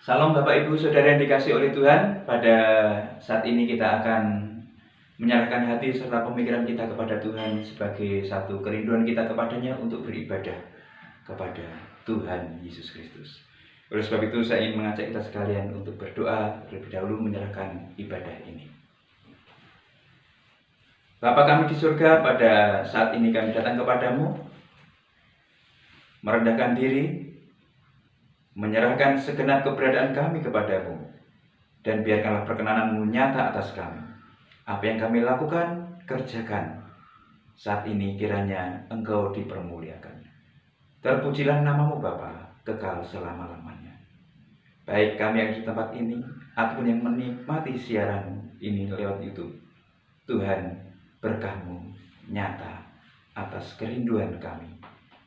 Salam Bapak Ibu Saudara yang dikasih oleh Tuhan. Pada saat ini kita akan menyerahkan hati serta pemikiran kita kepada Tuhan sebagai satu kerinduan kita kepadanya untuk beribadah kepada Tuhan Yesus Kristus. Oleh sebab itu saya ingin mengajak kita sekalian untuk berdoa terlebih dahulu menyerahkan ibadah ini. Bapa kami di surga, pada saat ini kami datang kepadamu, merendahkan diri, menyerahkan segenap keberadaan kami kepadamu, dan biarkanlah perkenananmu nyata atas kami. Apa yang kami lakukan, kerjakan. Saat ini kiranya Engkau dipermuliakan. Terpujilah namamu Bapa, kekal selama-lamanya. Baik kami yang di tempat ini, ataupun yang menikmati siaran ini lewat YouTube, Tuhan, berkah-Mu nyata atas kerinduan kami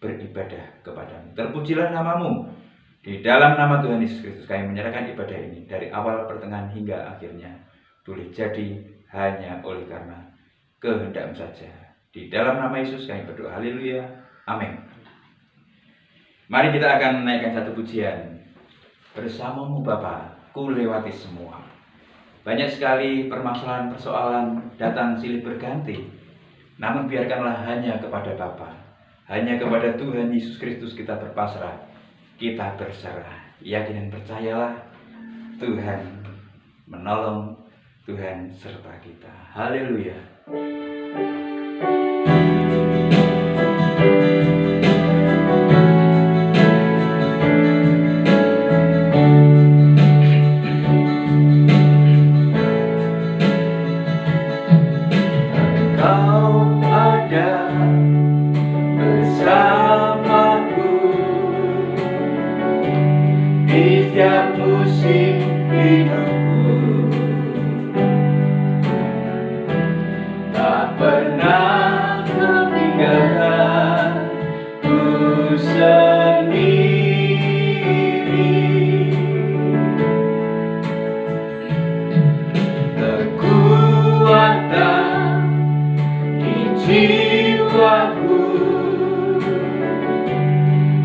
beribadah kepadamu. Terpujilah namamu. Di dalam nama Tuhan Yesus Kristus kami menyerahkan ibadah ini dari awal, pertengahan hingga akhirnya. Boleh jadi hanya oleh karena kehendak-Mu saja. Di dalam nama Yesus kami berdoa. Haleluya. Amin. Mari kita akan menaikkan satu pujian. Bersamamu Bapa, ku lewati semua. Banyak sekali permasalahan, persoalan datang silih berganti. Namun biarkanlah hanya kepada Bapa, hanya kepada Tuhan Yesus Kristus kita berpasrah, kita berserah. Yakin dan percayalah, Tuhan menolong, Tuhan serta kita. Haleluya. Di setiap musim hidupku, tak pernah kau tinggalkan ku sendiri. Kekuatan di jiwaku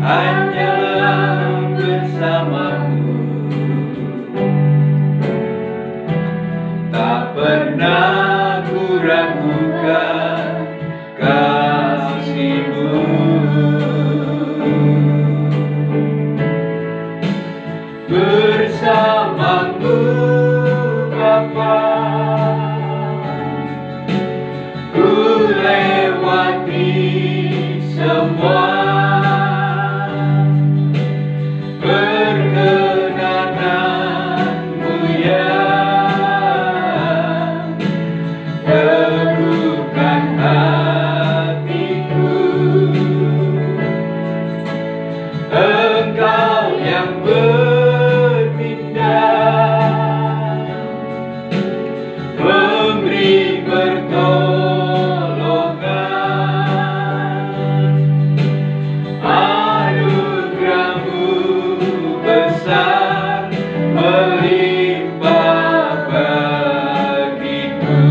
hanyalah bersamamu. Tak pernah ku ragukan kasih-Mu. Bersamamu Bapa, ku lewati semua. Engkau yang berpindah, memberi pertolongan. Anugerah-Mu besar melimpah bagiku.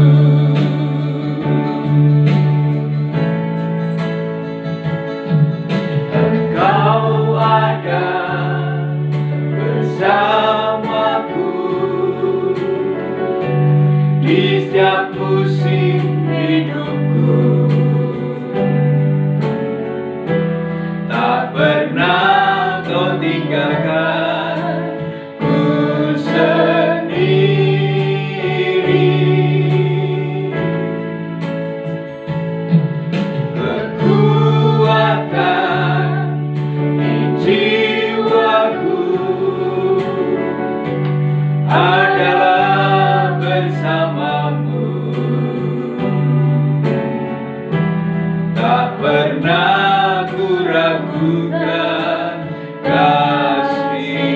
Engkau ada bersamaku di setiap musim hidupku. Tak pernah Kau tinggalkan ku sendiri. Kekuatan jiwaku adalah bersamamu. Tak pernah ku ragukan kasih.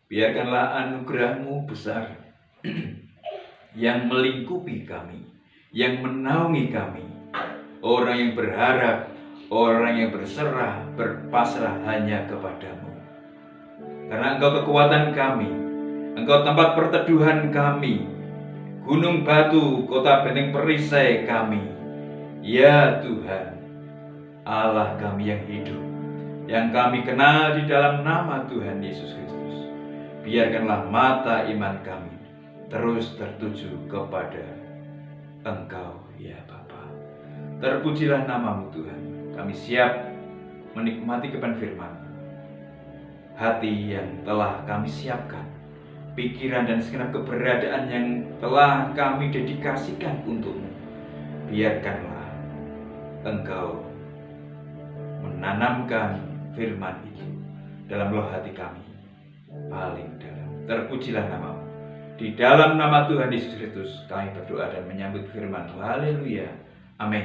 Biarkanlah anugerah-Mu besar yang melingkupi kami, yang menaungi kami. Orang yang berharap, orang yang berserah, berpasrah hanya kepadamu. Karena Engkau kekuatan kami, Engkau tempat perteduhan kami, gunung batu, kota benteng perisai kami. Ya Tuhan, Allah kami yang hidup, yang kami kenal di dalam nama Tuhan Yesus Kristus. Biarkanlah mata iman kami terus tertuju kepada Engkau ya Bapa. Terpujilah nama-Mu Tuhan. Kami siap menikmati kebenaran firman-Mu. Hati yang telah kami siapkan, pikiran dan segenap keberadaan yang telah kami dedikasikan untuk-Mu. Biarkanlah Engkau menanamkan firman itu dalam loh hati kami paling dalam. Terpujilah nama-Mu. Di dalam nama Tuhan Yesus Kristus kami berdoa dan menyambut firman-Mu. Haleluya. Amin.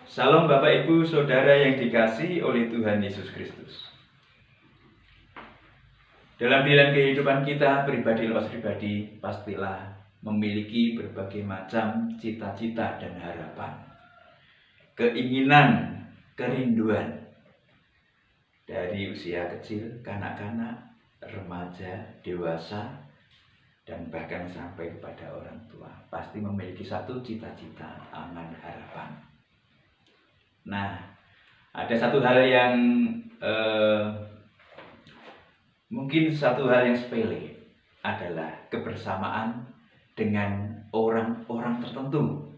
Salam Bapak Ibu Saudara yang dikasihi oleh Tuhan Yesus Kristus. Dalam pilihan kehidupan kita pribadi lepas pribadi pastilah memiliki berbagai macam cita-cita dan harapan, keinginan, kerinduan dari usia kecil, kanak-kanak, remaja, dewasa, dan bahkan sampai kepada orang tua. Pasti memiliki satu cita-cita, angan, harapan. Nah, ada satu hal yang mungkin satu hal yang sepele adalah kebersamaan dengan orang-orang tertentu.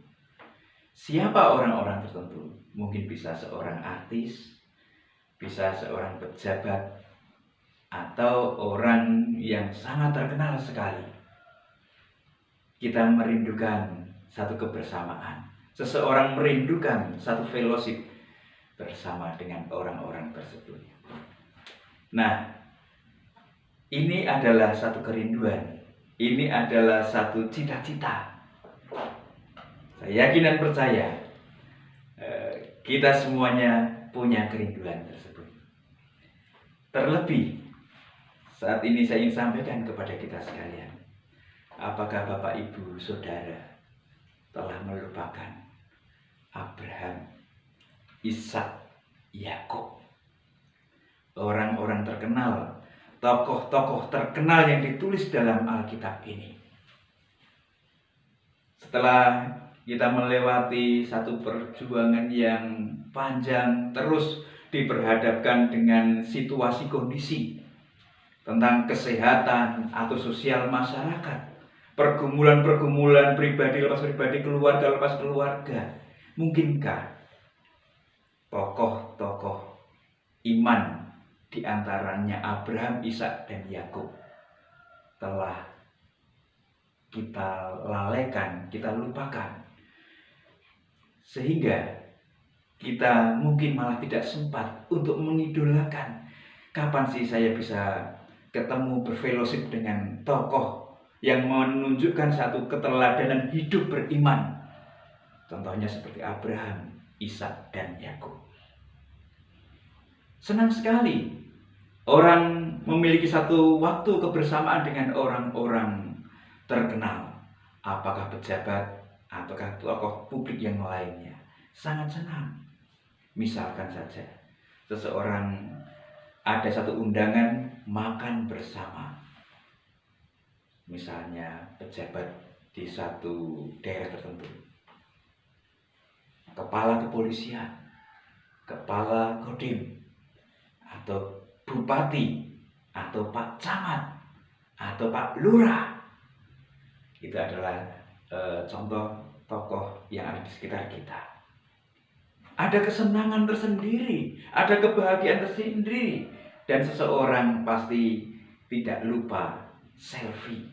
Siapa orang-orang tertentu? Mungkin bisa seorang artis, bisa seorang pejabat, atau orang yang sangat terkenal sekali. Kita merindukan satu kebersamaan. Seseorang merindukan satu fellowship bersama dengan orang-orang tersebut. Nah, ini adalah satu kerinduan. Ini adalah satu cita-cita. Saya yakin dan percaya kita semuanya punya kerinduan tersebut. Terlebih saat ini saya ingin sampaikan kepada kita sekalian, apakah Bapak Ibu Saudara telah melupakan Abraham, Ishak, Yakub, orang-orang terkenal, tokoh-tokoh terkenal yang ditulis dalam Alkitab ini? Setelah kita melewati satu perjuangan yang panjang, terus diperhadapkan dengan situasi kondisi tentang kesehatan atau sosial masyarakat, pergumulan-pergumulan pribadi lepas pribadi, keluarga lepas keluarga. Mungkinkah tokoh-tokoh iman di antaranya Abraham, Ishak, dan Yakub telah kita lalaikan, kita lupakan, sehingga kita mungkin malah tidak sempat untuk mengidolakan. Kapan sih saya bisa ketemu berfellowship dengan tokoh yang menunjukkan satu keteladanan hidup beriman? Contohnya seperti Abraham, Ishak, dan Yakub. Senang sekali orang memiliki satu waktu kebersamaan dengan orang-orang terkenal, apakah pejabat ataukah tokoh publik yang lainnya. Sangat senang. Misalkan saja seseorang ada satu undangan makan bersama. Misalnya pejabat di satu daerah tertentu, kepala kepolisian, kepala kodim, atau bupati, atau Pak Camat, atau Pak Lurah. Itu adalah contoh tokoh yang ada di sekitar kita. Ada kesenangan tersendiri, ada kebahagiaan tersendiri, dan seseorang pasti tidak lupa selfie.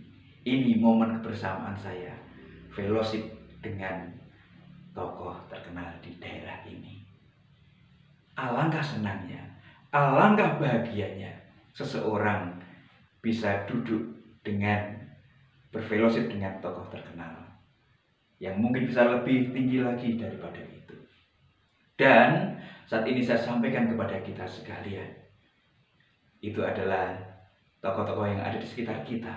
Ini momen kebersamaan saya, fellowship dengan tokoh terkenal di daerah ini. Alangkah senangnya, alangkah bahagianya seseorang bisa duduk dengan berfellowship dengan tokoh terkenal yang mungkin bisa lebih tinggi lagi daripada itu. Dan saat ini saya sampaikan kepada kita sekalian, itu adalah tokoh-tokoh yang ada di sekitar kita,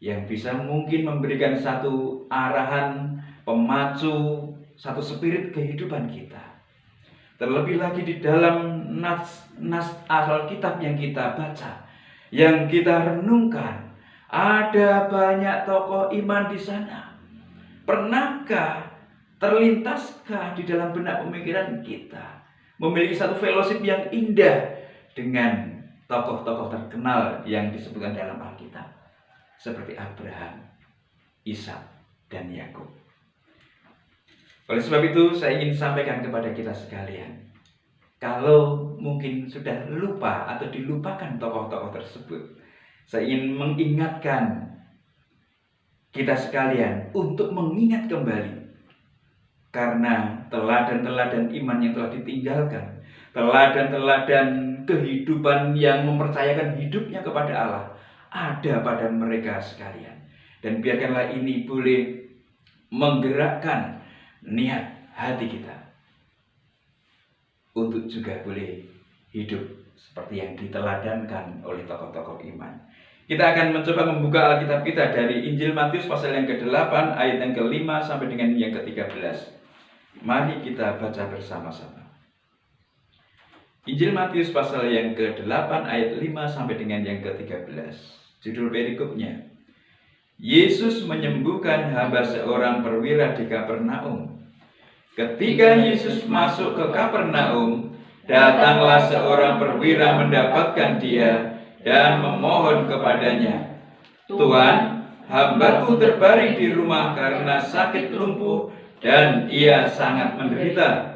yang bisa mungkin memberikan satu arahan, pemacu, satu spirit kehidupan kita. Terlebih lagi di dalam nas Alkitab yang kita baca, yang kita renungkan, ada banyak tokoh iman di sana. Pernahkah, terlintaskah di dalam benak pemikiran kita memiliki satu fellowship yang indah dengan tokoh-tokoh terkenal yang disebutkan dalam Alkitab? Seperti Abraham, Ishak, dan Yakub. Oleh sebab itu saya ingin sampaikan kepada kita sekalian, kalau mungkin sudah lupa atau dilupakan tokoh-tokoh tersebut, saya ingin mengingatkan kita sekalian untuk mengingat kembali. Karena teladan-teladan iman yang telah ditinggalkan, teladan-teladan kehidupan yang mempercayakan hidupnya kepada Allah, ada pada mereka sekalian. Dan biarkanlah ini boleh menggerakkan niat hati kita untuk juga boleh hidup seperti yang diteladankan oleh tokoh-tokoh iman. Kita akan mencoba membuka Alkitab kita dari Injil Matius pasal yang ke-8 ayat yang ke-5 sampai dengan yang ke-13. Mari kita baca bersama-sama. Injil Matius pasal yang ke-8 ayat 5 sampai dengan yang ke-13. Judul perikopnya, Yesus menyembuhkan hamba seorang perwira di Kapernaum. Ketika Yesus masuk ke Kapernaum, datanglah seorang perwira mendapatkan dia dan memohon kepadanya, "Tuhan, hambaku terbaring di rumah karena sakit lumpuh dan ia sangat menderita."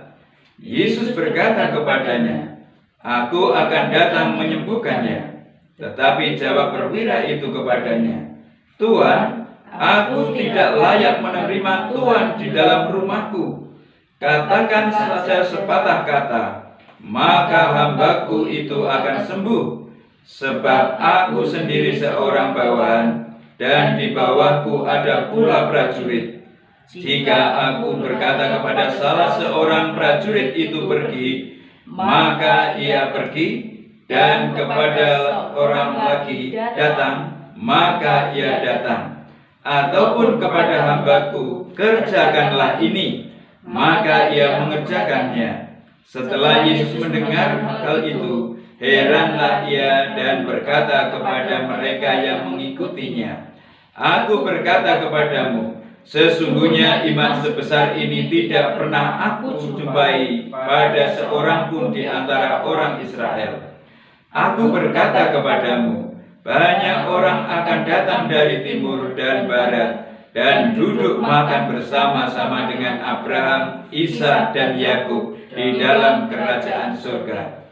Yesus berkata kepadanya, "Aku akan datang menyembuhkannya." Tetapi jawab perwira itu kepadanya, "Tuhan, aku tidak layak menerima Tuhan di dalam rumahku. Katakan saja sepatah kata, maka hambaku itu akan sembuh. Sebab aku sendiri seorang bawahan, dan di bawahku ada pula prajurit. Jika aku berkata kepada salah seorang prajurit itu pergi, maka ia pergi, dan kepada orang lagi datang, maka ia datang. Ataupun kepada hambaku, kerjakanlah ini, maka ia mengerjakannya." Setelah Yesus mendengar hal itu, heranlah ia dan berkata kepada mereka yang mengikutinya, "Aku berkata kepadamu, sesungguhnya iman sebesar ini tidak pernah aku jumpai pada seorang pun di antara orang Israel. Aku berkata kepadamu, banyak orang akan datang dari timur dan barat dan duduk makan bersama-sama dengan Abraham, Ishak, dan Yakub di dalam kerajaan surga.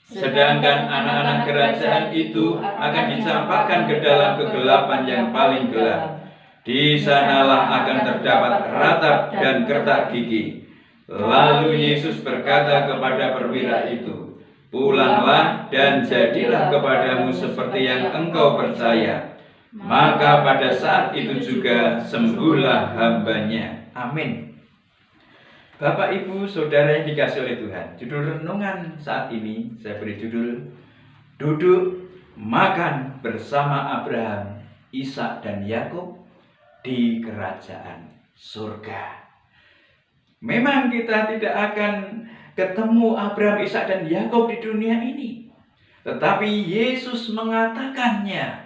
Sedangkan anak-anak kerajaan itu akan dicampakkan ke dalam kegelapan yang paling gelap. Di sanalah akan terdapat ratap dan kertak gigi." Lalu Yesus berkata kepada perwira itu, "Pulanglah dan jadilah kepadamu seperti yang engkau percaya." Maka pada saat itu juga sembuhlah hambanya. Amin. Bapak, Ibu, Saudara yang dikasihi oleh Tuhan, judul renungan saat ini saya beri judul, Duduk Makan Bersama Abraham, Ishak, dan Yakub di Kerajaan Surga. Memang kita tidak akan ketemu Abraham, Ishak, dan Yakub di dunia ini. tetapi Yesus mengatakannya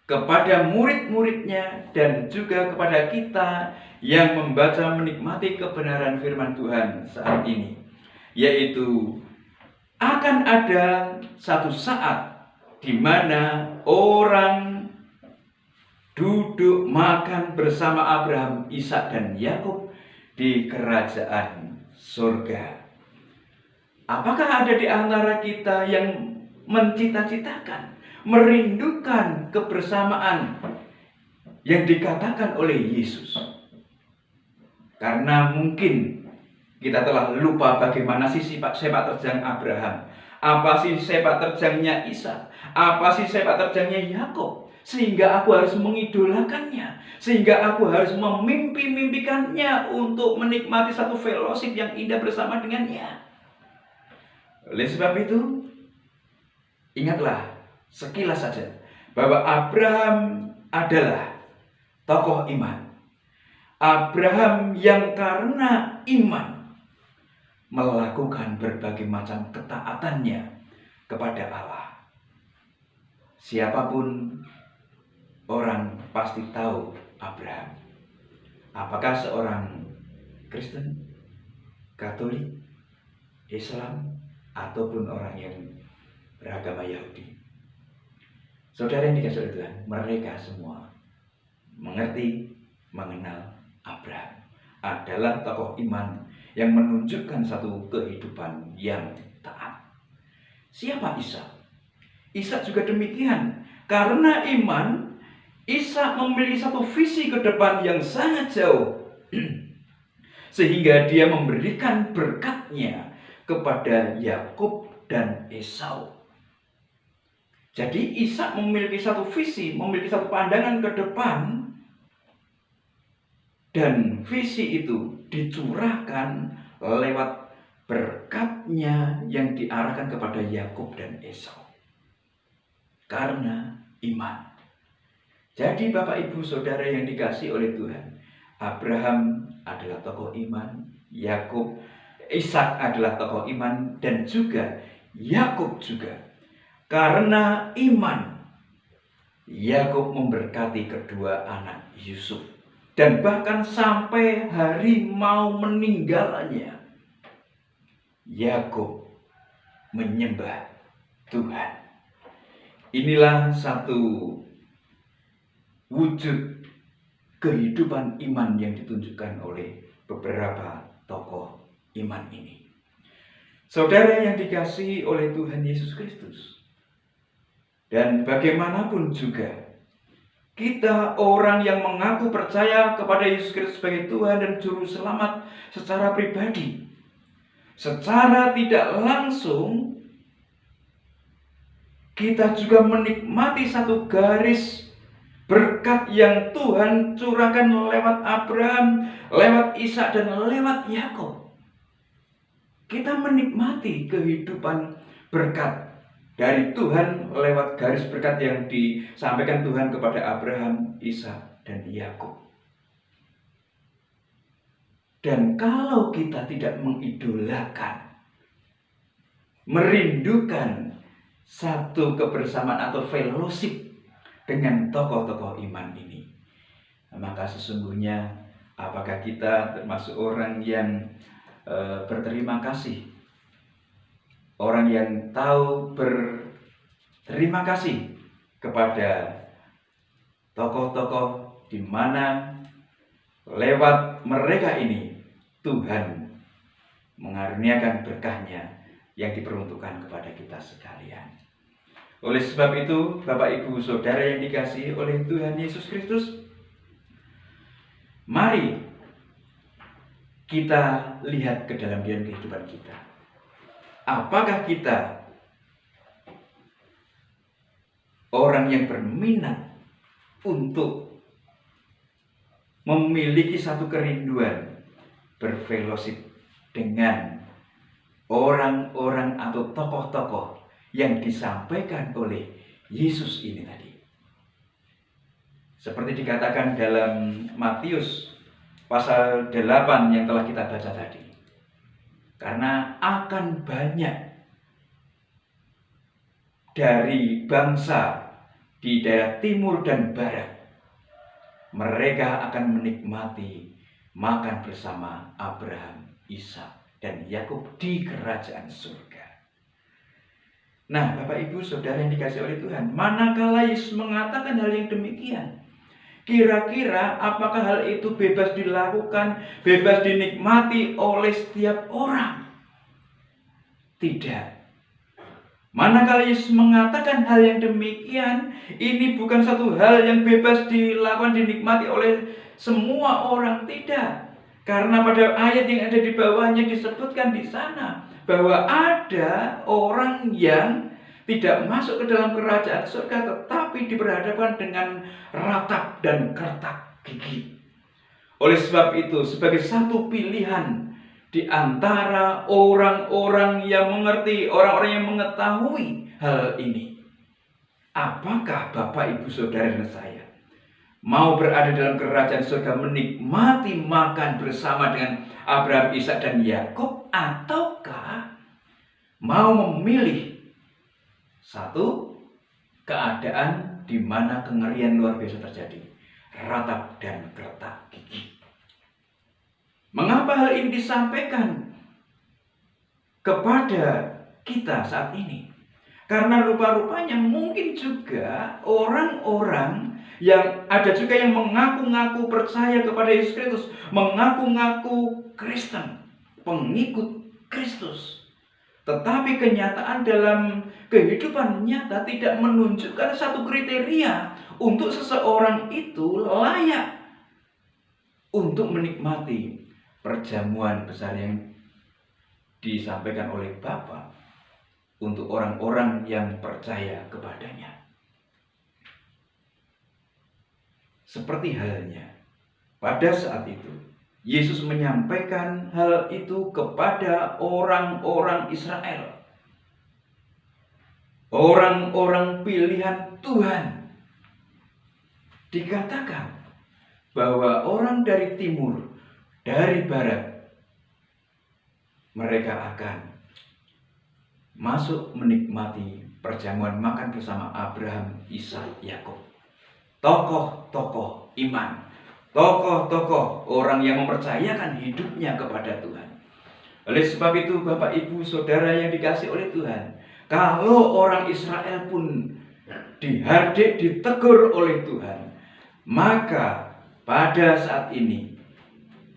kepada murid-muridnya dan juga kepada kita yang membaca menikmati kebenaran firman Tuhan saat ini, yaitu akan ada satu saat di mana orang duduk makan bersama Abraham, Ishak, dan Yakub di kerajaan surga. Apakah ada di antara kita yang mencita-citakan, merindukan kebersamaan yang dikatakan oleh Yesus? Karena mungkin kita telah lupa bagaimana sih sepak terjang Abraham, apa sih sepak terjangnya Ishak, apa sih sepak terjangnya Yakub, sehingga aku harus mengidolakannya, sehingga aku harus memimpi-mimpikannya untuk menikmati satu fellowship yang indah bersama dengannya. Oleh sebab itu, ingatlah sekilas saja bahwa Abraham adalah tokoh iman. Abraham yang karena iman melakukan berbagai macam ketaatannya kepada Allah. Siapapun orang pasti tahu Abraham. Apakah seorang Kristen, Katolik, Islam, ataupun orang yang beragama Yahudi. Saudara yang dikasihi oleh Tuhan, mereka semua mengerti, mengenal Abraham adalah tokoh iman yang menunjukkan satu kehidupan yang taat. Siapa Ishak? Ishak juga demikian. Karena iman, Ishak memiliki satu visi ke depan yang sangat jauh. Sehingga dia memberikan berkatnya kepada Yakub dan Esau. Jadi Ishak memiliki satu visi, memiliki satu pandangan ke depan, dan visi itu dicurahkan lewat berkatnya yang diarahkan kepada Yakub dan Esau. Karena iman. Jadi Bapak Ibu Saudara yang dikasihi oleh Tuhan, Abraham adalah tokoh iman, Ishak adalah tokoh iman, dan juga Yakub juga. Karena iman, Yakub memberkati kedua anak Yusuf, dan bahkan sampai hari mau meninggalnya, Yakub menyembah Tuhan. Inilah satu wujud kehidupan iman yang ditunjukkan oleh beberapa tokoh iman ini. Saudara yang dikasihi oleh Tuhan Yesus Kristus, dan bagaimanapun juga kita orang yang mengaku percaya kepada Yesus Kristus sebagai Tuhan dan Juru Selamat secara pribadi, secara tidak langsung kita juga menikmati satu garis berkat yang Tuhan curahkan lewat Abraham, lewat Ishak, dan lewat Yakub. Kita menikmati kehidupan berkat dari Tuhan lewat garis berkat yang disampaikan Tuhan kepada Abraham, Ishak, dan Yakub. Dan kalau kita tidak mengidolakan, merindukan satu kebersamaan atau fellowship dengan tokoh-tokoh iman ini, maka sesungguhnya apakah kita termasuk orang yang berterima kasih, orang yang tahu berterima kasih kepada tokoh-tokoh di mana lewat mereka ini Tuhan mengaruniakan berkahnya yang diperuntukkan kepada kita sekalian. Oleh sebab itu, Bapak Ibu Saudara yang dikasihi oleh Tuhan Yesus Kristus, mari kita lihat ke dalam kehidupan kita. Apakah kita orang yang berminat untuk memiliki satu kerinduan berfellowship dengan orang-orang atau tokoh-tokoh yang disampaikan oleh Yesus ini tadi? Seperti dikatakan dalam Matius pasal 8 yang telah kita baca tadi. Karena akan banyak dari bangsa di daerah timur dan barat, mereka akan menikmati makan bersama Abraham, Ishak, dan Yakub di kerajaan surga. Nah, Bapak Ibu Saudara yang dikasihi oleh Tuhan, manakala Yesus mengatakan hal yang demikian, kira-kira apakah hal itu bebas dilakukan, bebas dinikmati oleh setiap orang? Tidak. Manakala Yesus mengatakan hal yang demikian, ini bukan satu hal yang bebas dilakukan, dinikmati oleh semua orang, tidak. Karena pada ayat yang ada di bawahnya disebutkan di sana bahwa ada orang yang tidak masuk ke dalam kerajaan surga, tetapi diperhadapkan dengan ratap dan kertak gigi. Oleh sebab itu, sebagai satu pilihan di antara orang-orang yang mengerti, orang-orang yang mengetahui hal ini, apakah Bapak, Ibu, Saudara, dan saya mau berada dalam kerajaan surga, menikmati makan bersama dengan Abraham, Ishak, dan Yakub, ataukah mau memilih satu keadaan di mana kengerian luar biasa terjadi, ratap dan kertak gigi? Mengapa hal ini disampaikan kepada kita saat ini? Karena rupa-rupanya mungkin juga orang-orang yang ada juga yang mengaku-ngaku percaya kepada Yesus Kristus, mengaku-ngaku Kristen, pengikut Kristus. Tetapi kenyataan dalam kehidupan nyata tidak menunjukkan satu kriteria untuk seseorang itu layak untuk menikmati perjamuan besar yang disampaikan oleh Bapa untuk orang-orang yang percaya kepadanya. Seperti halnya pada saat itu Yesus menyampaikan hal itu kepada orang-orang Israel, orang-orang pilihan Tuhan. Dikatakan bahwa orang dari timur, dari barat, mereka akan masuk menikmati perjamuan makan bersama Abraham, Ishak, Yakub. Tokoh-tokoh iman, tokoh-tokoh orang yang mempercayakan hidupnya kepada Tuhan. Oleh sebab itu, Bapak, Ibu, Saudara yang dikasihi oleh Tuhan, kalau orang Israel pun dihardik, ditegur oleh Tuhan, maka pada saat ini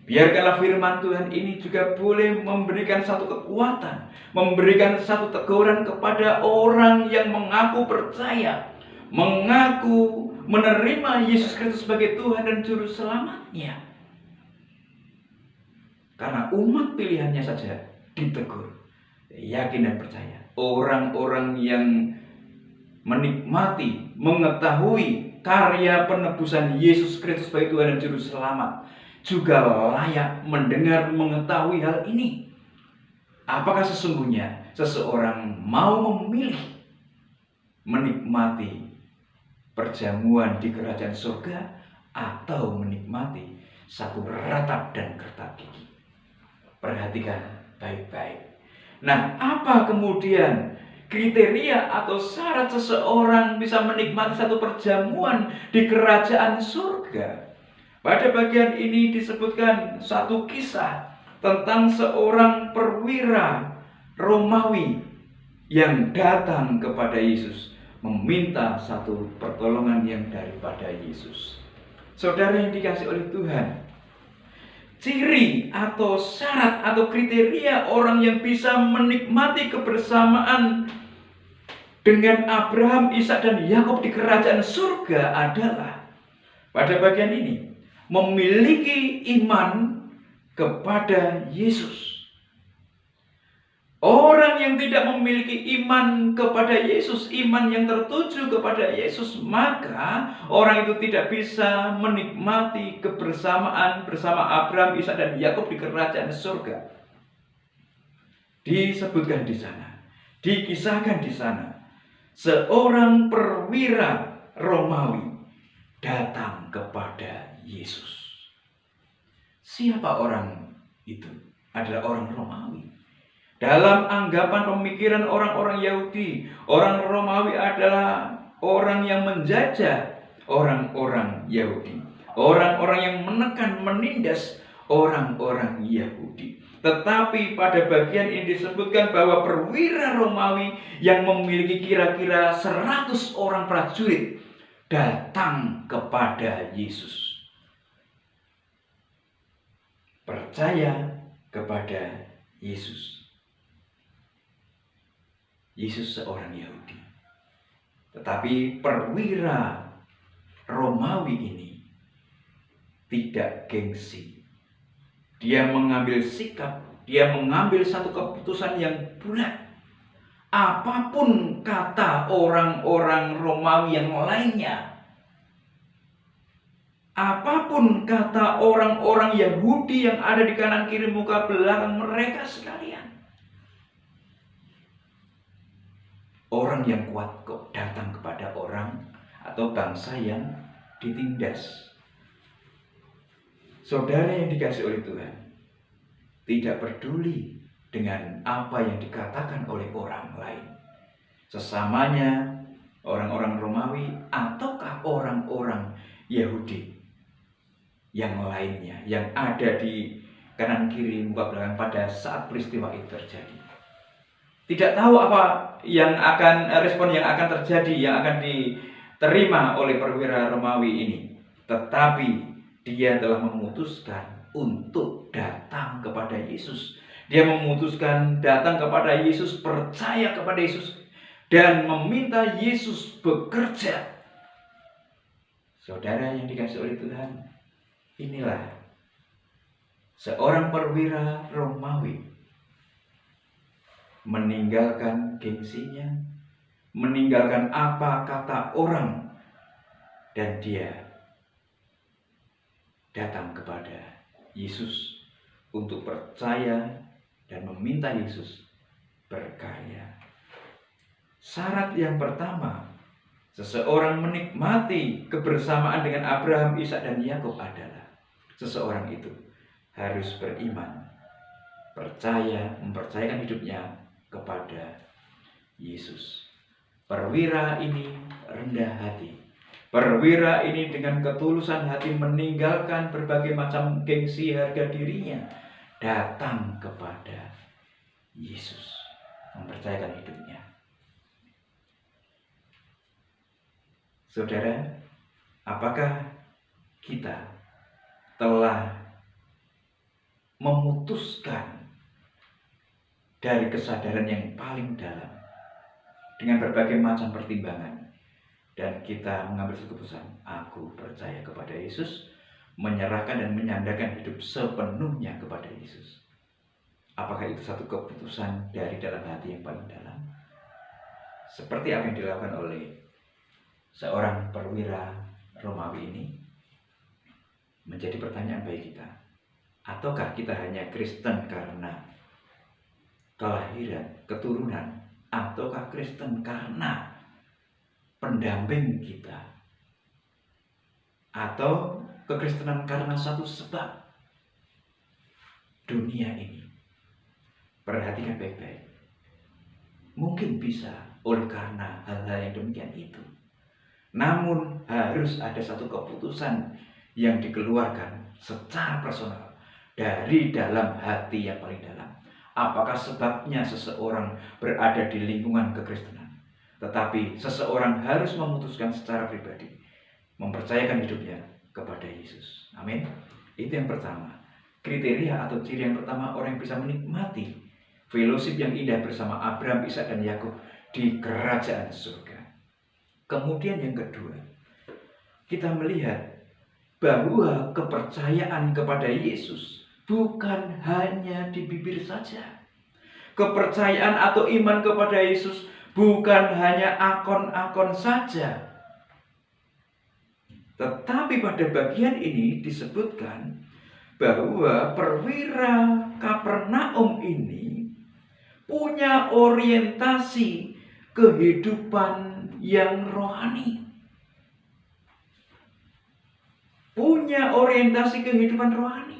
biarkanlah firman Tuhan ini juga boleh memberikan satu kekuatan, memberikan satu teguran kepada orang yang mengaku percaya, mengaku menerima Yesus Kristus sebagai Tuhan dan Juru Selamatnya. Karena umat pilihannya saja ditegur, yakin dan percaya. Orang-orang yang menikmati, mengetahui karya penebusan Yesus Kristus sebagai Tuhan dan Juru Selamat juga layak mendengar, mengetahui hal ini. Apakah sesungguhnya seseorang mau memilih menikmati perjamuan di kerajaan surga atau menikmati satu ratap dan kertak gigi? Perhatikan baik-baik. Nah, apa kemudian kriteria atau syarat seseorang bisa menikmati satu perjamuan di kerajaan surga? Pada bagian ini disebutkan satu kisah tentang seorang perwira Romawi yang datang kepada Yesus meminta satu pertolongan yang daripada Yesus. Saudara yang dikasihi oleh Tuhan, ciri atau syarat atau kriteria orang yang bisa menikmati kebersamaan dengan Abraham, Ishak, dan Yakub di kerajaan surga adalah pada bagian ini memiliki iman kepada Yesus. Orang yang tidak memiliki iman kepada Yesus, iman yang tertuju kepada Yesus, maka orang itu tidak bisa menikmati kebersamaan bersama Abraham, Ishak, dan Yakub di kerajaan surga. Disebutkan di sana, dikisahkan di sana, seorang perwira Romawi datang kepada Yesus. Siapa orang itu? Adalah orang Romawi. Dalam anggapan pemikiran orang-orang Yahudi, orang Romawi adalah orang yang menjajah orang-orang Yahudi. Orang-orang yang menekan, menindas orang-orang Yahudi. Tetapi pada bagian ini disebutkan bahwa perwira Romawi yang memiliki kira-kira 100 orang prajurit datang kepada Yesus. Percaya kepada Yesus. Yesus seorang Yahudi. Tetapi perwira Romawi ini tidak gengsi. Dia mengambil sikap, dia mengambil satu keputusan yang bulat. Apapun kata orang-orang Romawi yang lainnya, apapun kata orang-orang Yahudi yang ada di kanan kiri muka belakang mereka sekalian, orang yang kuat kok datang kepada orang atau bangsa yang ditindas. Saudara yang dikasihi oleh Tuhan, tidak peduli dengan apa yang dikatakan oleh orang lain, sesamanya orang-orang Romawi ataukah orang-orang Yahudi yang lainnya yang ada di kanan kiri muka belakang pada saat peristiwa itu terjadi. Tidak tahu apa yang akan respon yang akan terjadi, yang akan diterima oleh perwira Romawi ini, tetapi dia telah memutuskan untuk datang kepada Yesus. Dia memutuskan datang kepada Yesus, percaya kepada Yesus, dan meminta Yesus bekerja. Saudara yang dikasihi oleh Tuhan, inilah seorang perwira Romawi meninggalkan gengsinya, meninggalkan apa kata orang, dan dia datang kepada Yesus untuk percaya dan meminta Yesus berkarya. Syarat yang pertama, seseorang menikmati kebersamaan dengan Abraham, Ishak, dan Yakub adalah seseorang itu harus beriman, percaya, mempercayakan hidupnya kepada Yesus. Perwira ini rendah hati. Perwira ini dengan ketulusan hati meninggalkan berbagai macam gengsi harga dirinya, datang kepada Yesus, mempercayakan hidupnya. Saudara, apakah kita telah memutuskan dari kesadaran yang paling dalam dengan berbagai macam pertimbangan, dan kita mengambil keputusan, aku percaya kepada Yesus, menyerahkan dan menyandarkan hidup sepenuhnya kepada Yesus? Apakah itu satu keputusan dari dalam hati yang paling dalam? Seperti apa yang dilakukan oleh seorang perwira Romawi ini? Menjadi pertanyaan bagi kita. Ataukah kita hanya Kristen karena kelahiran, keturunan, ataukah Kristen karena pendamping kita, atau kekristenan karena satu sebab? Dunia ini, perhatikan baik-baik, mungkin bisa oleh karena hal-hal yang demikian itu, namun harus ada satu keputusan yang dikeluarkan secara personal dari dalam hati yang paling dalam. Apakah sebabnya seseorang berada di lingkungan kekristenan, tetapi seseorang harus memutuskan secara pribadi mempercayakan hidupnya kepada Yesus. Amin. Itu yang pertama. Kriteria atau ciri yang pertama orang yang bisa menikmati fellowship yang indah bersama Abraham, Ishak, dan Yakub di kerajaan surga. Kemudian yang kedua, kita melihat bahwa kepercayaan kepada Yesus bukan hanya di bibir saja. Kepercayaan atau iman kepada Yesus bukan hanya akon-akon saja. Tetapi pada bagian ini disebutkan bahwa perwira Kapernaum ini punya orientasi kehidupan yang rohani. Punya orientasi kehidupan rohani.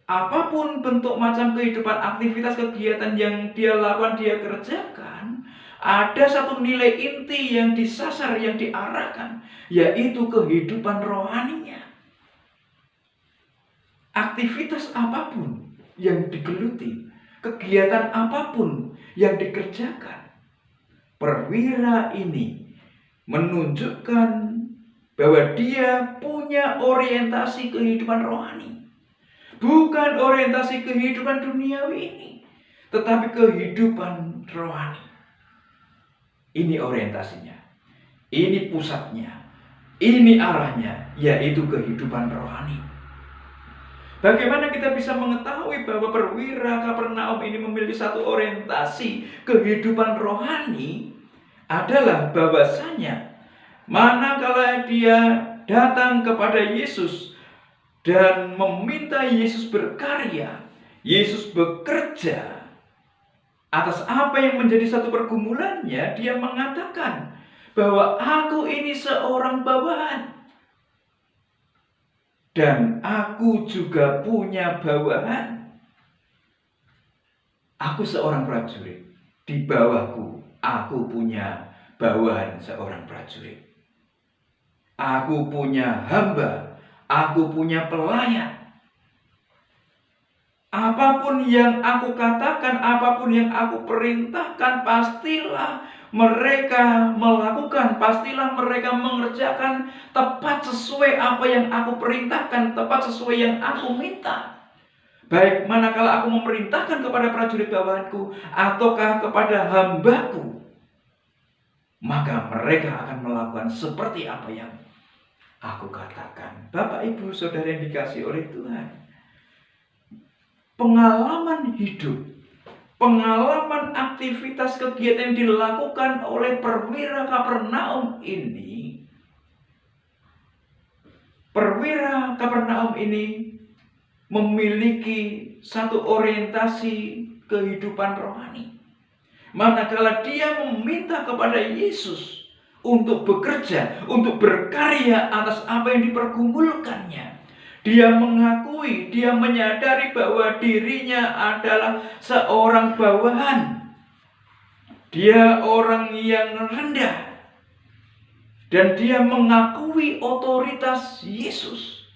Apapun bentuk macam kehidupan, aktivitas, kegiatan yang dia lakukan, dia kerjakan, ada satu nilai inti yang disasar, yang diarahkan, yaitu kehidupan rohaninya. Aktivitas apapun yang digeluti, kegiatan apapun yang dikerjakan, perwira ini menunjukkan bahwa dia punya orientasi kehidupan rohani. Bukan orientasi kehidupan duniawi ini, tetapi kehidupan rohani. Ini orientasinya, ini pusatnya, ini arahnya, yaitu kehidupan rohani. Bagaimana kita bisa mengetahui bahwa perwira Kapernaum ini memiliki satu orientasi kehidupan rohani? Adalah bahwasanya manakala dia datang kepada Yesus dan meminta Yesus berkarya, Yesus bekerja atas apa yang menjadi satu pergumulannya, dia mengatakan bahwa aku ini seorang bawahan. Dan aku juga punya bawahan. Aku seorang prajurit. Di bawahku, aku punya bawahan seorang prajurit. Aku punya hamba. Aku punya pelayan. Apapun yang aku katakan, apapun yang aku perintahkan, pastilah mereka melakukan, pastilah mereka mengerjakan tepat sesuai apa yang aku perintahkan, tepat sesuai yang aku minta. Baik manakala aku memerintahkan kepada prajurit bawahanku ataukah kepada hambaku, maka mereka akan melakukan seperti apa yang aku katakan. Bapak, Ibu, Saudara yang dikasihi oleh Tuhan, pengalaman hidup, pengalaman aktivitas kegiatan yang dilakukan oleh perwira Kapernaum ini, perwira Kapernaum ini memiliki satu orientasi kehidupan rohani. Manakala dia meminta kepada Yesus untuk bekerja, untuk berkarya atas apa yang dipergumulkannya, dia mengakui, dia menyadari bahwa dirinya adalah seorang bawahan. Dia orang yang rendah. Dan dia mengakui otoritas Yesus.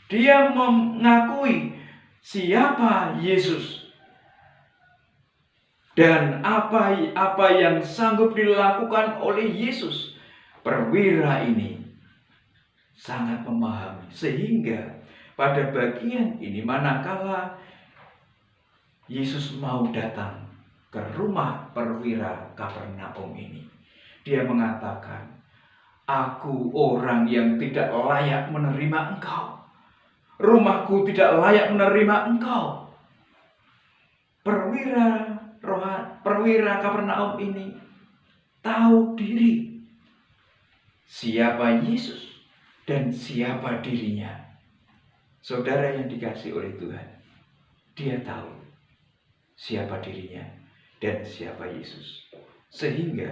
Dia mengakui siapa Yesus. Dan apa yang sanggup dilakukan oleh Yesus. Perwira ini sangat memahami. Sehingga pada bagian ini, manakala Yesus mau datang ke rumah perwira Kapernaum ini, dia mengatakan, aku orang yang tidak layak menerima engkau. Rumahku tidak layak menerima engkau. Perwira Kapernaum ini tahu diri siapa Yesus dan siapa dirinya. Saudara yang dikasihi oleh Tuhan, dia tahu siapa dirinya dan siapa Yesus. Sehingga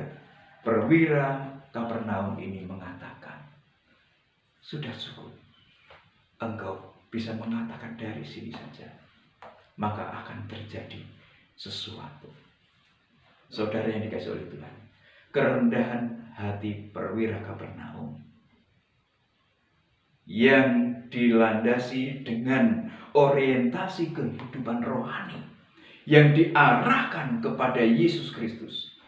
perwira Kapernaum ini mengatakan, sudah cukup, engkau bisa mengatakan dari sini saja, maka akan terjadi sesuatu. Saudara yang dikasihi oleh Tuhan, kerendahan hati perwira Kapernaum yang dilandasi dengan orientasi kehidupan rohani yang diarahkan kepada Yesus Kristus.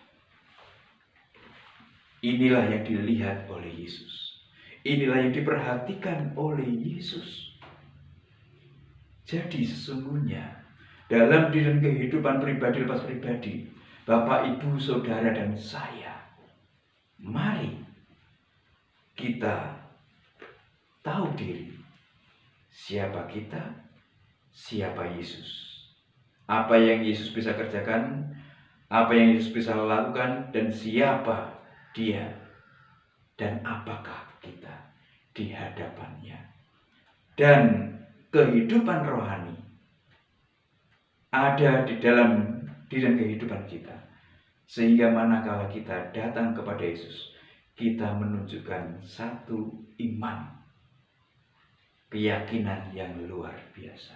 Inilah yang dilihat oleh Yesus. Inilah yang diperhatikan oleh Yesus. Jadi sesungguhnya dalam diri kehidupan pribadi lepas pribadi, Bapak, Ibu, Saudara, dan saya, mari kita tahu diri. Siapa kita? Siapa Yesus? Apa yang Yesus bisa kerjakan? Apa yang Yesus bisa lakukan? Dan siapa Dia? Dan apakah kita di hadapannya? Dan kehidupan rohani ada di dalam diri dan kehidupan kita. Sehingga manakala kita datang kepada Yesus, kita menunjukkan satu iman, keyakinan yang luar biasa.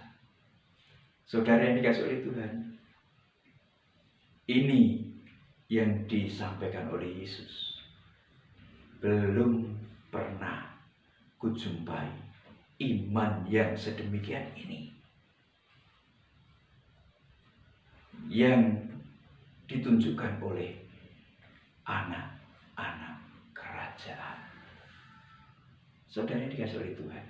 Saudara yang dikasih oleh Tuhan, ini yang disampaikan oleh Yesus. Belum pernah kujumpai iman yang sedemikian ini, yang ditunjukkan oleh anak-anak kerajaan. Saudara yang dikasih oleh Tuhan,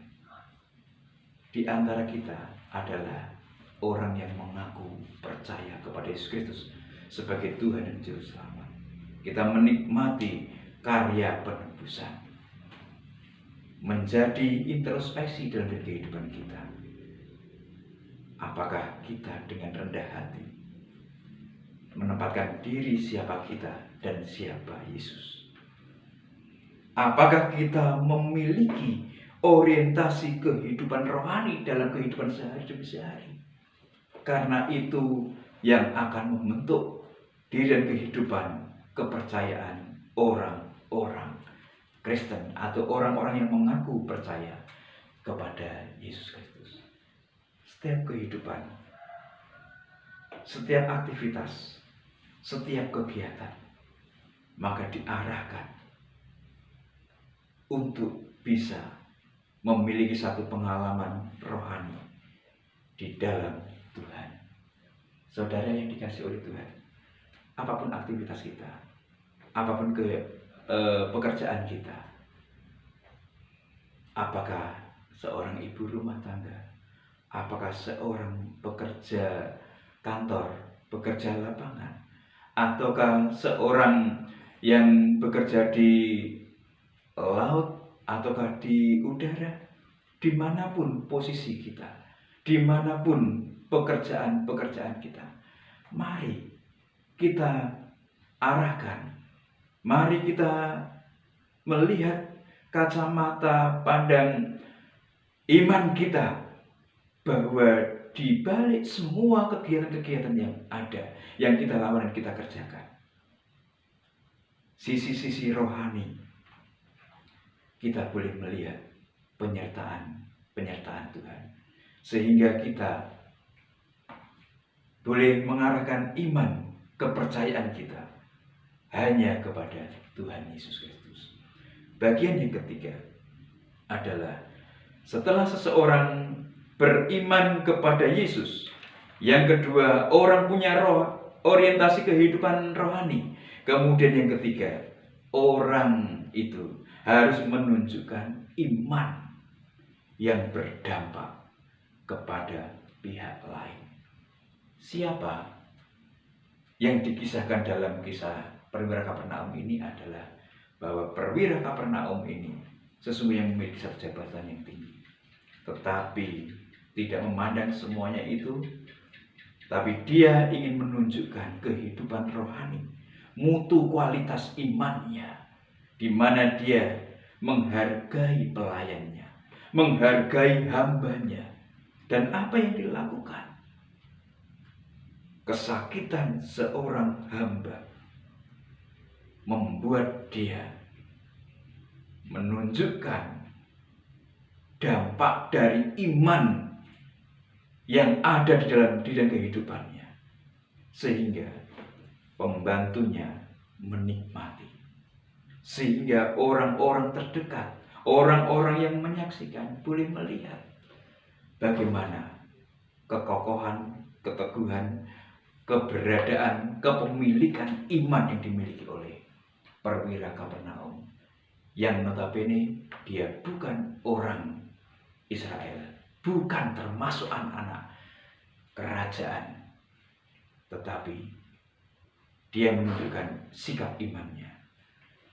di antara kita adalah orang yang mengaku percaya kepada Yesus Kristus sebagai Tuhan dan Juru Selamat. Kita menikmati karya penebusan, menjadi introspeksi dalam kehidupan kita. Apakah kita dengan rendah hati menempatkan diri siapa kita dan siapa Yesus? Apakah kita memiliki orientasi kehidupan rohani dalam kehidupan sehari demi sehari? Karena itu yang akan membentuk diri dan kehidupan kepercayaan orang-orang Kristen atau orang-orang yang mengaku percaya kepada Yesus Kristus. Setiap kehidupan, setiap aktivitas, setiap kegiatan, maka diarahkan untuk bisa memiliki satu pengalaman rohani di dalam Tuhan. Saudara yang dikasih oleh Tuhan, apapun aktivitas kita, apapun pekerjaan kita, apakah seorang ibu rumah tangga, apakah seorang pekerja kantor, pekerja lapangan, ataukah seorang yang bekerja di laut ataukah di udara, dimanapun posisi kita, dimanapun pekerjaan-pekerjaan kita, mari kita arahkan, mari kita melihat kacamata pandang iman kita, bahwa di balik semua kegiatan-kegiatan yang ada, yang kita lakukan dan kita kerjakan, sisi-sisi rohani, kita boleh melihat penyertaan Tuhan, sehingga kita boleh mengarahkan iman, kepercayaan kita hanya kepada Tuhan Yesus Kristus. Bagian yang ketiga adalah setelah seseorang beriman kepada Yesus, yang kedua orang punya orientasi kehidupan rohani. Kemudian yang ketiga, orang itu harus menunjukkan iman yang berdampak kepada pihak lain. Siapa yang dikisahkan dalam kisah perwira Kapernaum ini adalah bahwa perwira Kapernaum ini sesungguhnya memiliki satu jabatan yang tinggi, tetapi tidak memandang semuanya itu, tapi dia ingin menunjukkan kehidupan rohani, mutu kualitas imannya, di mana dia menghargai pelayannya, menghargai hambanya. Dan apa yang dilakukan? Kesakitan seorang hamba membuat dia menunjukkan dampak dari iman yang ada di dalam kehidupannya, sehingga pembantunya menikmati, sehingga orang-orang terdekat, orang-orang yang menyaksikan boleh melihat bagaimana kekokohan, keteguhan, keberadaan, kepemilikan iman yang dimiliki oleh perwira Kapernaum, yang notabene dia bukan orang Israel, bukan termasuk anak-anak kerajaan, tetapi dia menunjukkan sikap imannya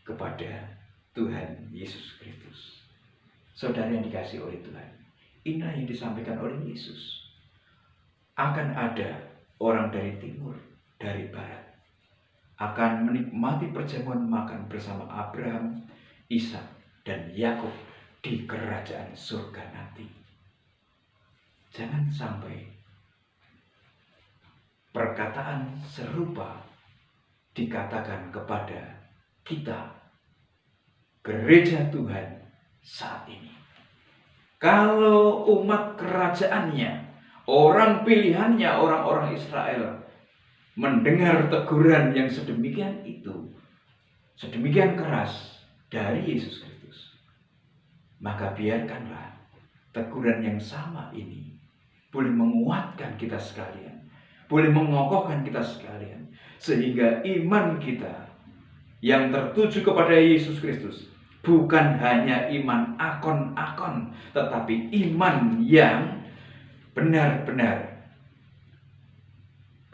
kepada Tuhan Yesus Kristus. Saudara yang dikasihi oleh Tuhan, inilah yang disampaikan oleh Yesus. Akan ada orang dari timur, dari barat, akan menikmati perjamuan makan bersama Abraham, Ishak, dan Yakub di kerajaan surga nanti. Jangan sampai perkataan serupa dikatakan kepada kita, gereja Tuhan saat ini. Kalau umat kerajaannya, orang pilihannya, orang-orang Israel, mendengar teguran yang sedemikian itu, sedemikian keras dari Yesus Kristus, maka biarkanlah teguran yang sama ini boleh menguatkan kita sekalian, boleh mengokohkan kita sekalian, sehingga iman kita yang tertuju kepada Yesus Kristus bukan hanya iman akon-akon, tetapi iman yang benar-benar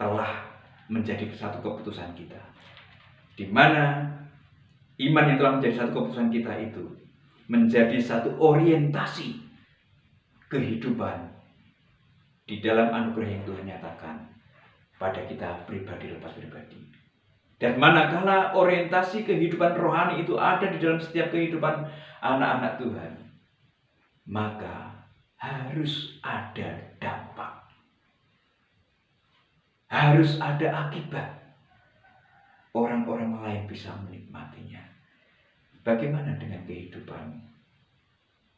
telah menjadi satu keputusan kita, di mana iman yang telah menjadi satu keputusan kita itu menjadi satu orientasi kehidupan di dalam anugerah yang Tuhan nyatakan pada kita pribadi lepas pribadi. Dan manakala orientasi kehidupan rohani itu ada di dalam setiap kehidupan anak-anak Tuhan, maka harus ada dampak, harus ada akibat. Orang-orang lain bisa menikmatinya. Bagaimana dengan kehidupan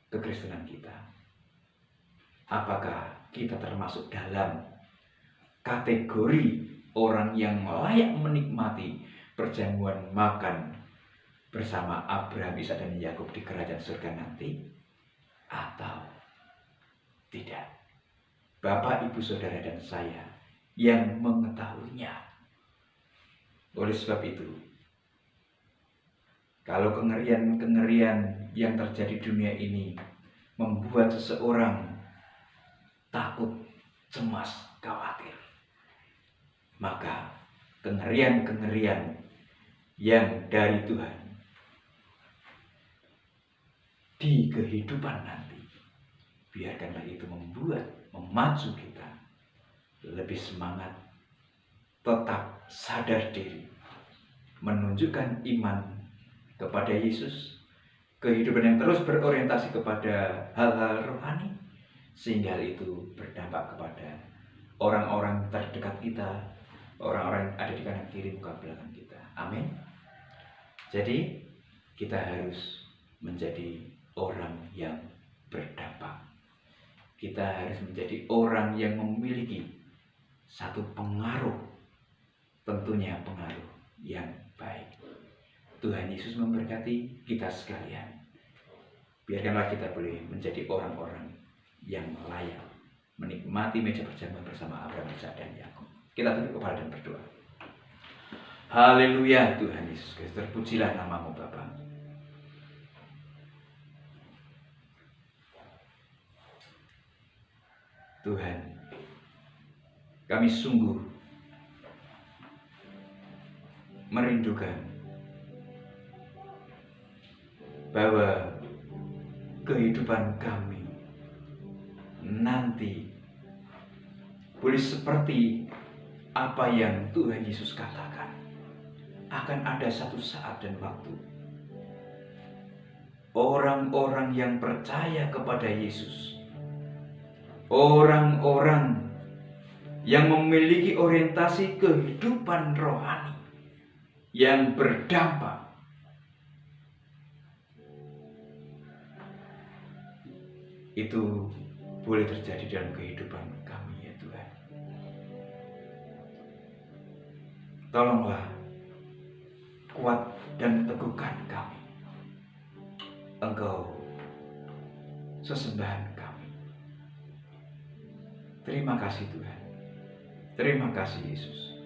kekristenan kita? Apakah kita termasuk dalam kategori orang yang layak menikmati perjamuan makan bersama Abraham, Ishak, dan Yakub di kerajaan surga nanti? Atau tidak? Bapak, Ibu, Saudara, dan saya yang mengetahuinya. Oleh sebab itu, kalau kengerian-kengerian yang terjadi di dunia ini membuat seseorang takut, cemas, khawatir, maka kengerian-kengerian yang dari Tuhan di kehidupan nanti, biarkanlah itu memacu kita lebih semangat, tetap sadar diri, menunjukkan iman kepada Yesus, kehidupan yang terus berorientasi kepada hal-hal rohani, sehingga hal itu berdampak kepada orang-orang terdekat kita, orang-orang yang ada di kanan kiri muka belakang kita. Amin. Jadi kita harus menjadi orang yang berdampak. Kita harus menjadi orang yang memiliki satu pengaruh, tentunya pengaruh yang baik. Tuhan Yesus memberkati kita sekalian. Biarkanlah kita boleh menjadi orang-orang yang layak menikmati meja perjamuan bersama Abraham, Ishak, dan Yakub. Kita tunduk kepala dan berdoa. Haleluya, Tuhan Yesus Kristus, terpujilah namamu Bapa. Tuhan, kami sungguh merindukan bahwa kehidupan kami nanti boleh seperti apa yang Tuhan Yesus katakan. Akan ada satu saat dan waktu orang-orang yang percaya kepada Yesus, orang-orang yang memiliki orientasi kehidupan rohani yang berdampak, itu boleh terjadi dalam kehidupan kami, ya Tuhan. Tolonglah kuat dan teguhkan kami. Engkau sesembahan kami. Terima kasih Tuhan. Terima kasih Yesus.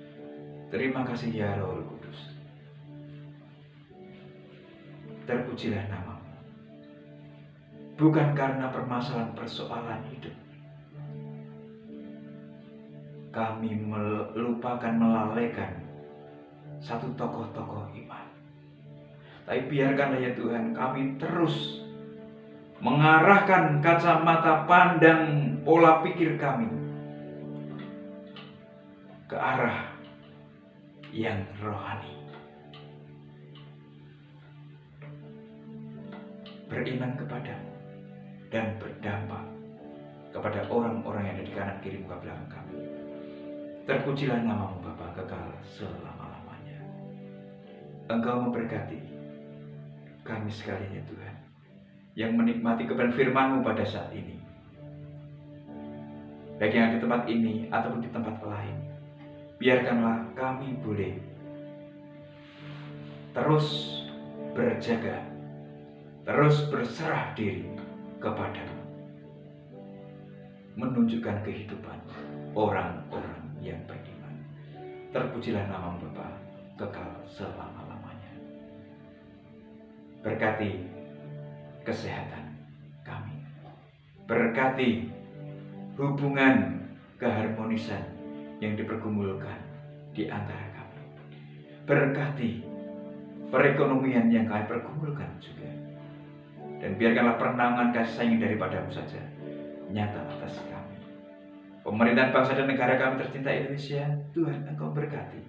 Terima kasih ya Roh Kudus. Terpujilah namamu. Bukan karena permasalahan persoalan hidup kami melupakan, melalaikan satu tokoh-tokoh iman. Tapi biarkanlah ya Tuhan, kami terus mengarahkan kacamata pandang pola pikir kami ke arah yang rohani. Beriman kepadamu dan berdampak kepada orang-orang yang ada di kanan kiri muka belakang kami. Terpujilah namamu Bapa kekal selama-lamanya. Engkau memberkati kami sekalian ya Tuhan, yang menikmati kebenaran firman-Mu pada saat ini. baik yang di tempat ini ataupun di tempat lain. Biarkanlah kami boleh terus berjaga, terus berserah diri kepadamu, menunjukkan kehidupan orang-orang yang beriman. Terpujilah nama-Mu Bapa, kekal selama-lamanya. Berkati kesehatan kami, berkati hubungan keharmonisan yang dipergumulkan di antara kami, berkati perekonomian yang kami pergumulkan juga, dan biarkanlah pernaungan kasih sayang daripada-Mu saja nyata atas kami. Pemerintahan bangsa dan negara kami tercinta Indonesia, Tuhan Engkau berkati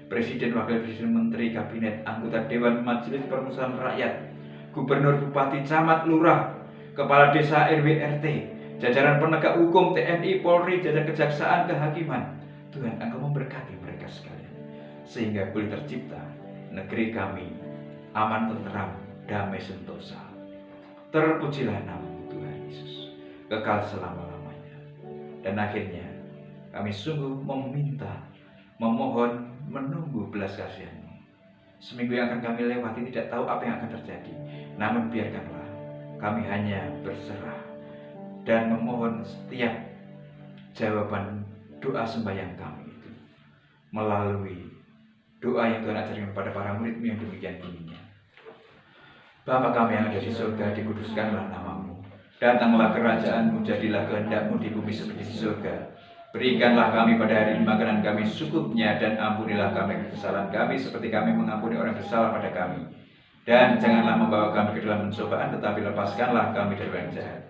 Presiden, Wakil Presiden, Menteri, Kabinet, anggota Dewan, Majelis Permusyawaratan Rakyat, Gubernur, Bupati, Camat, Lurah, Kepala Desa, RW, RT, jajaran penegak hukum, TNI, Polri, jajaran kejaksaan, kehakiman. Tuhan Engkau memberkati mereka sekalian, sehingga boleh tercipta negeri kami aman, tentram, damai, sentosa. Terpujilah nama-Mu Tuhan Yesus, kekal selama-lamanya. Dan akhirnya kami sungguh meminta, memohon, menunggu belas kasihan-Mu. Seminggu yang akan kami lewati tidak tahu apa yang akan terjadi, namun biarkanlah kami hanya berserah dan memohon setiap jawaban doa sembahyang kami itu melalui doa yang Tuhan ajarkan kepada para murid-Mu yang demikian tingginya. Bapa kami yang ada di surga, dikuduskanlah nama-Mu. Datanglah kerajaan-Mu, jadilah kehendak-Mu di bumi seperti di surga. Berikanlah kami pada hari ini makanan kami secukupnya, dan ampunilah kami kesalahan kami seperti kami mengampuni orang bersalah pada kami. Dan janganlah membawa kami ke dalam pencobaan, tetapi lepaskanlah kami dari orang jahat.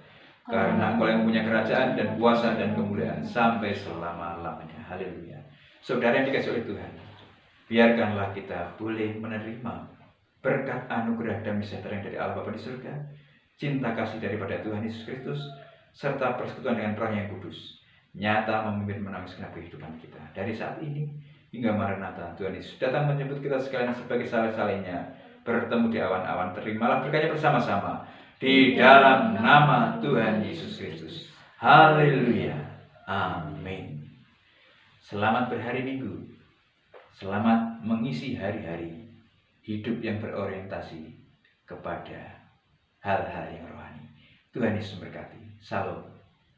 Karena Engkau yang punya kerajaan dan kuasa dan kemuliaan sampai selama-lamanya. Haleluya. Saudara yang dikasihi oleh Tuhan, biarkanlah kita boleh menerima berkat anugerah dan sejahtera yang dari Allah Bapa di surga, cinta kasih daripada Tuhan Yesus Kristus, serta persekutuan dengan Roh yang kudus, nyata memimpin menangis segenap kehidupan kita. Dari saat ini hingga Maranatha, Tuhan Yesus datang menjemput kita sekalian sebagai saleh-salehnya, bertemu di awan-awan. Terimalah berkatnya bersama-sama di dalam nama Tuhan Yesus Kristus. Haleluya. Amin. Selamat berhari Minggu. Selamat mengisi hari-hari hidup yang berorientasi kepada hal-hal yang rohani. Tuhan Yesus memberkati. Salam.